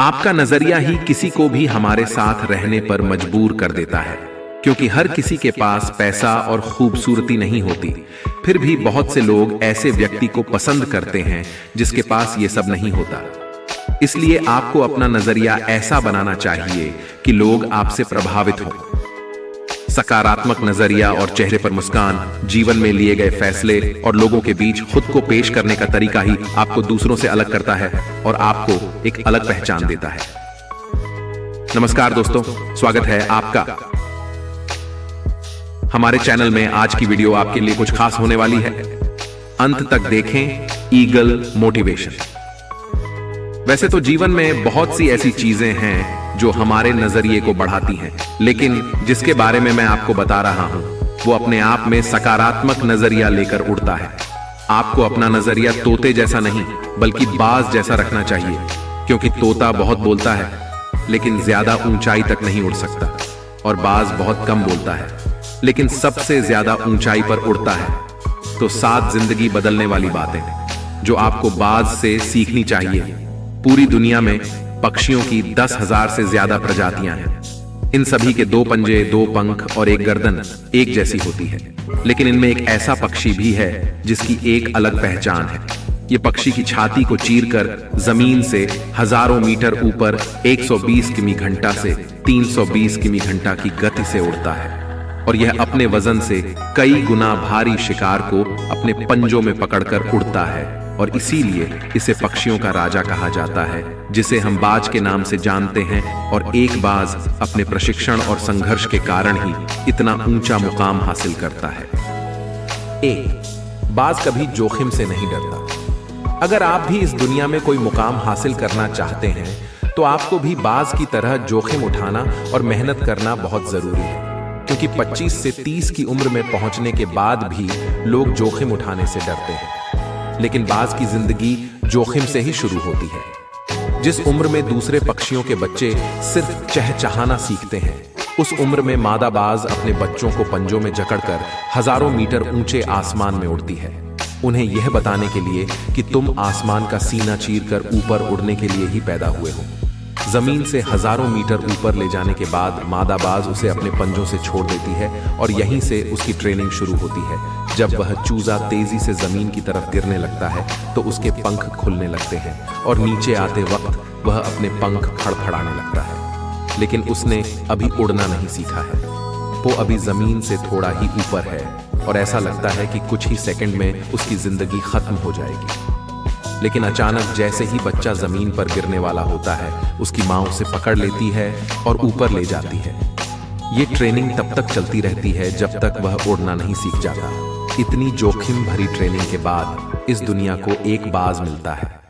आपका नजरिया ही किसी को भी हमारे साथ रहने पर मजबूर कर देता है, क्योंकि हर किसी के पास पैसा और खूबसूरती नहीं होती। फिर भी बहुत से लोग ऐसे व्यक्ति को पसंद करते हैं जिसके पास ये सब नहीं होता। इसलिए आपको अपना नजरिया ऐसा बनाना चाहिए कि लोग आपसे प्रभावित हों। सकारात्मक नजरिया और चेहरे पर मुस्कान, जीवन में लिए गए फैसले और लोगों के बीच खुद को पेश करने का तरीका ही आपको दूसरों से अलग करता है और आपको एक अलग पहचान देता है। नमस्कार दोस्तों, स्वागत है आपका हमारे चैनल में। आज की वीडियो आपके लिए कुछ खास होने वाली है, अंत तक देखें। Eagle motivation. वैसे तो जीवन में बहुत सी ऐसी चीजें हैं जो हमारे नजरिए को बढ़ाती हैं, लेकिन जिसके बारे में मैं आपको बता रहा हूं वो अपने आप में सकारात्मक नजरिया लेकर उड़ता है। आपको अपना नजरिया तोते जैसा नहीं बल्कि बाज जैसा रखना चाहिए, क्योंकि तोता बहुत बोलता है लेकिन ज्यादा ऊंचाई तक नहीं उड़ सकता, और बाज बहुत कम बोलता है लेकिन सबसे ज्यादा ऊंचाई पर उड़ता है। तो 7 जिंदगी बदलने वाली बातें जो आपको बाज से सीखनी चाहिए। पूरी दुनिया में पक्षियों की 10,000 से ज्यादा प्रजातियां हैं। इन सभी के 2 पंजे, 2 पंख और 1 गर्दन एक जैसी होती है, लेकिन इनमें एक ऐसा पक्षी भी है जिसकी एक अलग पहचान है। ये पक्षी की छाती को चीरकर जमीन से हजारों मीटर ऊपर 120 किमी घंटा से 320 किमी घंटा की गति से उड़ता है, और यह अपने वजन से कई गुना भारी शिकार को अपने पंजों में पकड़कर उड़ता है, और इसीलिए इसे पक्षियों का राजा कहा जाता है, जिसे हम बाज के नाम से जानते हैं। और एक बाज अपने प्रशिक्षण और संघर्ष के कारण ही इतना ऊंचा मुकाम हासिल करता है। 1. बाज कभी जोखिम से नहीं डरता। अगर आप भी इस दुनिया में कोई मुकाम हासिल करना चाहते हैं तो आपको भी बाज की तरह जोखिम उठाना और मेहनत करना बहुत जरूरी है, क्योंकि 25 से 30 की उम्र में पहुंचने के बाद भी लोग जोखिम उठाने से डरते हैं। लेकिन बाज की जिंदगी जोखिम से ही शुरू होती है। जिस उम्र में दूसरे पक्षियों के बच्चे सिर्फ चहचहाना सीखते हैं, उस उम्र में मादा बाज अपने बच्चों को पंजों में जकड़कर हजारों मीटर ऊंचे आसमान में उड़ती है, उन्हें यह बताने के लिए कि तुम आसमान का सीना चीरकर ऊपर उड़ने के लिए ही पैदा हुए हो। जमीन से हजारों मीटर ऊपर ले जाने के बाद मादा बाज उसे अपने पंजों से छोड़ देती है, और यहीं से उसकी ट्रेनिंग शुरू होती है। जब वह चूजा तेजी से जमीन की तरफ गिरने लगता है तो उसके पंख खुलने लगते हैं, और नीचे आते वक्त वह अपने पंख फड़फड़ाने लगता है। लेकिन उसने अभी उड़ना नहीं सीखा है, वो अभी जमीन से थोड़ा ही ऊपर है, और ऐसा लगता है कि कुछ ही सेकंड में उसकी जिंदगी खत्म हो जाएगी। लेकिन अचानक जैसे ही बच्चा जमीन पर गिरने वाला होता है, उसकी मां उसे पकड़ लेती है और ऊपर ले जाती है। ये ट्रेनिंग तब तक चलती रहती है जब तक वह उड़ना नहीं सीख जाता। इतनी जोखिम भरी ट्रेनिंग के बाद इस दुनिया को एक बाज मिलता है।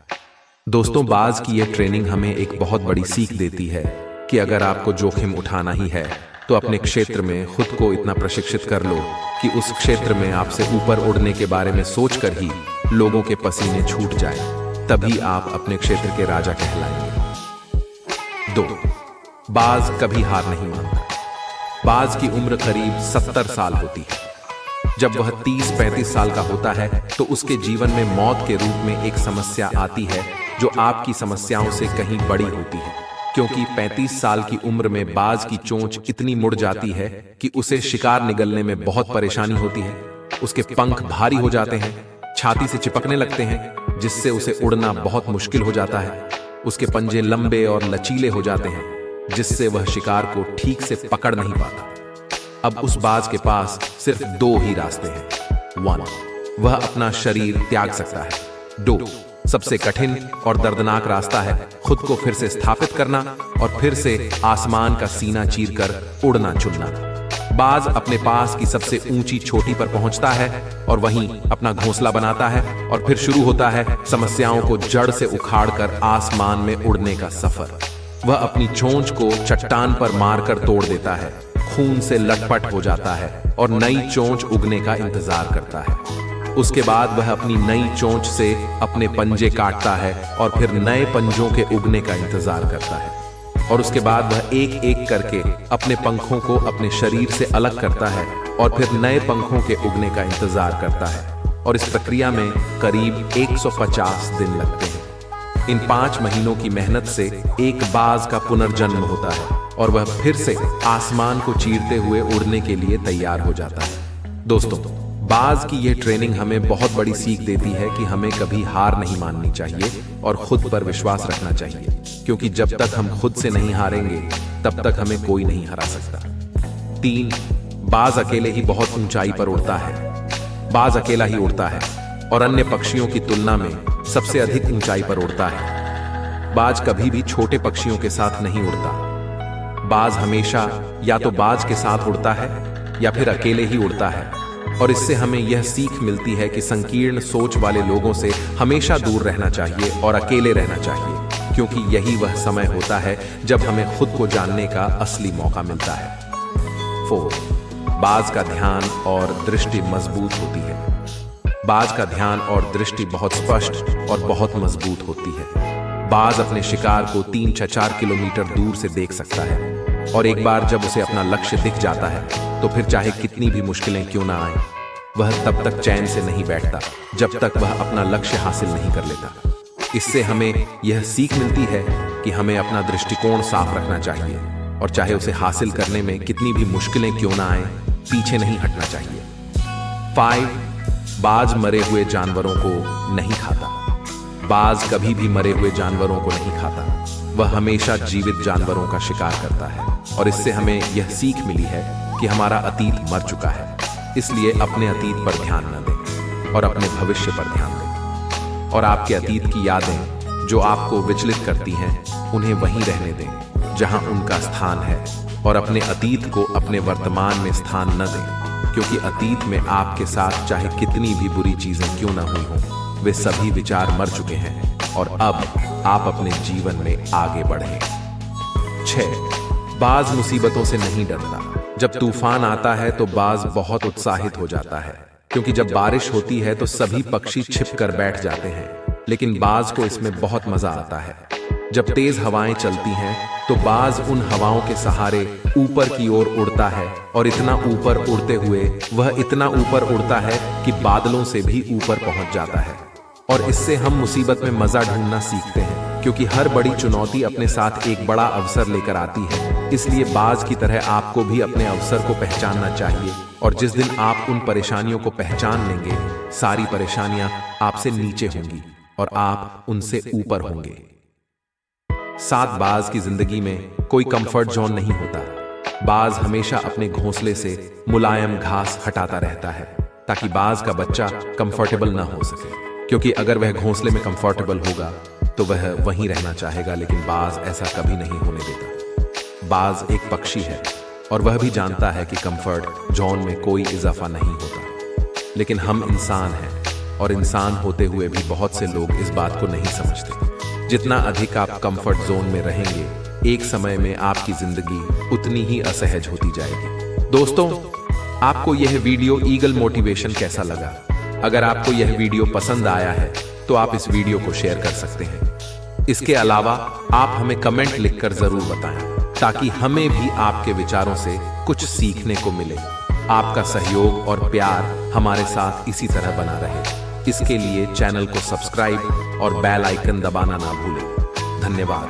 दोस्तों, बाज की यह ट्रेनिंग हमें एक बहुत बड़ी सीख देती है कि अगर आपको जोखिम उठाना ही है तो अपने क्षेत्र में खुद को इतना प्रशिक्षित कर लो कि उस क्षेत्र में आपसे ऊपर उड़ने के बारे में सोचकर ही लोगों के पसीने छूट जाए, तभी आप अपने क्षेत्र के राजा कहलाएंगे। 2. बाज कभी हार नहीं मानता। बाज की उम्र करीब 70 साल होती है। जब वह 30-35 साल का होता है तो उसके जीवन में मौत के रूप में एक समस्या आती है जो आपकी समस्याओं से कहीं बड़ी होती है, क्योंकि 35 साल की उम्र में बाज की चोंच इतनी मुड़ जाती है कि उसे शिकार निगलने में बहुत परेशानी होती है। उसके पंख भारी हो जाते हैं, छाती से चिपकने लगते हैं, जिससे उसे उड़ना बहुत मुश्किल हो जाता है। उसके पंजे लंबे और लचीले हो जाते हैं, जिससे वह शिकार को ठीक से पकड़ नहीं पाता। अब उस बाज के पास सिर्फ 2 ही रास्ते हैं। 1. वह अपना शरीर त्याग सकता है। 2. सबसे कठिन और दर्दनाक रास्ता है खुद को फिर से स्थापित करना और फिर से आसमान का सीना चीरकर उड़ना चुनना। बाज अपने पास की सबसे ऊंची चोटी पर पहुंचता है और वहीं अपना घोंसला बनाता है, और फिर शुरू होता है समस्याओं को जड़ से उखाड़कर आसमान में उड़ने का सफर। वह अपनी चोंच को चट्टान पर मारकर तोड़ देता है, खून से लटपट हो जाता है और नई चोंच उगने का इंतजार करता है। उसके बाद वह अपनी नई चोंच से अपने पंजे काटता है और फिर नए पंजों के उगने का इंतजार करता है, और उसके बाद वह एक एक करके अपने पंखों को अपने शरीर से अलग करता है और फिर नए पंखों के उगने का इंतजार करता है, और इस प्रक्रिया में करीब 150 दिन लगते हैं। इन 5 महीनों की मेहनत से एक बाज का पुनर्जन्म होता है और वह फिर से आसमान को चीरते हुए उड़ने के लिए तैयार हो जाता है। दोस्तों, बाज की यह ट्रेनिंग हमें बहुत बड़ी सीख देती है कि हमें कभी हार नहीं माननी चाहिए और खुद पर विश्वास रखना चाहिए, क्योंकि जब तक हम खुद से नहीं हारेंगे तब तक हमें कोई नहीं हरा सकता। 3, बाज अकेले ही बहुत ऊंचाई पर उड़ता है। बाज अकेला ही उड़ता है और अन्य पक्षियों की तुलना में सबसे अधिक ऊंचाई पर उड़ता है। बाज कभी भी छोटे पक्षियों के साथ नहीं उड़ता। बाज हमेशा या तो बाज के साथ उड़ता है या फिर अकेले ही उड़ता है, और इससे हमें यह सीख मिलती है कि संकीर्ण सोच वाले लोगों से हमेशा दूर रहना चाहिए और अकेले रहना चाहिए, क्योंकि यही वह समय होता है जब हमें खुद को जानने का असली मौका मिलता है। 4, बाज का ध्यान और दृष्टि मजबूत होती है। बाज का ध्यान और दृष्टि बहुत स्पष्ट और बहुत मजबूत होती है। बाज अपने शिकार को 3 या 4 किलोमीटर दूर से देख सकता है, और एक बार जब उसे अपना लक्ष्य दिख जाता है तो फिर चाहे कितनी भी मुश्किलें क्यों ना आए, वह तब तक चैन से नहीं बैठता जब तक वह अपना लक्ष्य हासिल नहीं कर लेता। इससे हमें यह सीख मिलती है कि हमें अपना दृष्टिकोण साफ रखना चाहिए, और चाहे उसे हासिल करने में कितनी भी मुश्किलें क्यों ना आए, पीछे नहीं हटना चाहिए। 5, बाज मरे हुए जानवरों को नहीं खाता। बाज कभी भी मरे हुए जानवरों को नहीं खाता। वह हमेशा जीवित जानवरों का शिकार करता है, और इससे हमें यह सीख मिली है कि हमारा अतीत मर चुका है, इसलिए अपने अतीत पर ध्यान न दें और अपने भविष्य पर ध्यान दें। और आपके अतीत की यादें जो आपको विचलित करती हैं, उन्हें वहीं रहने दें जहां उनका स्थान है, और अपने अतीत को अपने वर्तमान में स्थान न दें, क्योंकि अतीत में आपके साथ चाहे कितनी भी बुरी चीजें क्यों न हुई हों, वे सभी विचार मर चुके हैं, और अब आप अपने जीवन में आगे बढ़ें। 6, बाज मुसीबतों से नहीं डरता। जब तूफान आता है तो बाज बहुत उत्साहित हो जाता है, क्योंकि जब बारिश होती है तो सभी पक्षी छिप कर बैठ जाते हैं, लेकिन बाज को इसमें बहुत मजा आता है। जब तेज हवाएं चलती हैं तो बाज उन हवाओं के सहारे ऊपर की ओर उड़ता है, और इतना ऊपर उड़ते हुए वह इतना ऊपर उड़ता है कि बादलों से भी ऊपर पहुंच जाता है। और इससे हम मुसीबत में मजा ढूंढना सीखते हैं, क्योंकि हर बड़ी चुनौती अपने साथ एक बड़ा अवसर लेकर आती है। इसलिए बाज की तरह आपको भी अपने अवसर को पहचानना चाहिए, और जिस दिन आप उन परेशानियों को पहचान लेंगे, सारी परेशानियां आपसे नीचे होंगी और आप उनसे ऊपर होंगे। 7, बाज की जिंदगी में कोई कंफर्ट जोन नहीं होता। बाज हमेशा अपने घोंसले से मुलायम घास हटाता रहता है, ताकि बाज का बच्चा कंफर्टेबल ना हो सके, क्योंकि अगर वह घोंसले में कंफर्टेबल होगा तो वह वहीं रहना चाहेगा, लेकिन बाज ऐसा कभी नहीं होने देता। बाज एक पक्षी है, और वह भी जानता है कि कंफर्ट जोन में कोई इजाफा नहीं होता, लेकिन हम इंसान हैं, और इंसान होते हुए भी बहुत से लोग इस बात को नहीं समझते। जितना अधिक आप कंफर्ट जोन में रहेंगे, एक समय में आपकी जिंदगी उतनी ही असहज होती जाएगी। दोस्तों, आपको यह वीडियो ईगल मोटिवेशन कैसा लगा? अगर आपको यह वीडियो पसंद आया है तो आप इस वीडियो को शेयर कर सकते हैं। इसके अलावा आप हमें कमेंट लिखकर जरूर बताएं, ताकि हमें भी आपके विचारों से कुछ सीखने को मिले। आपका सहयोग और प्यार हमारे साथ इसी तरह बना रहे। इसके लिए चैनल को सब्सक्राइब और बेल आइकन दबाना ना भूलें। धन्यवाद।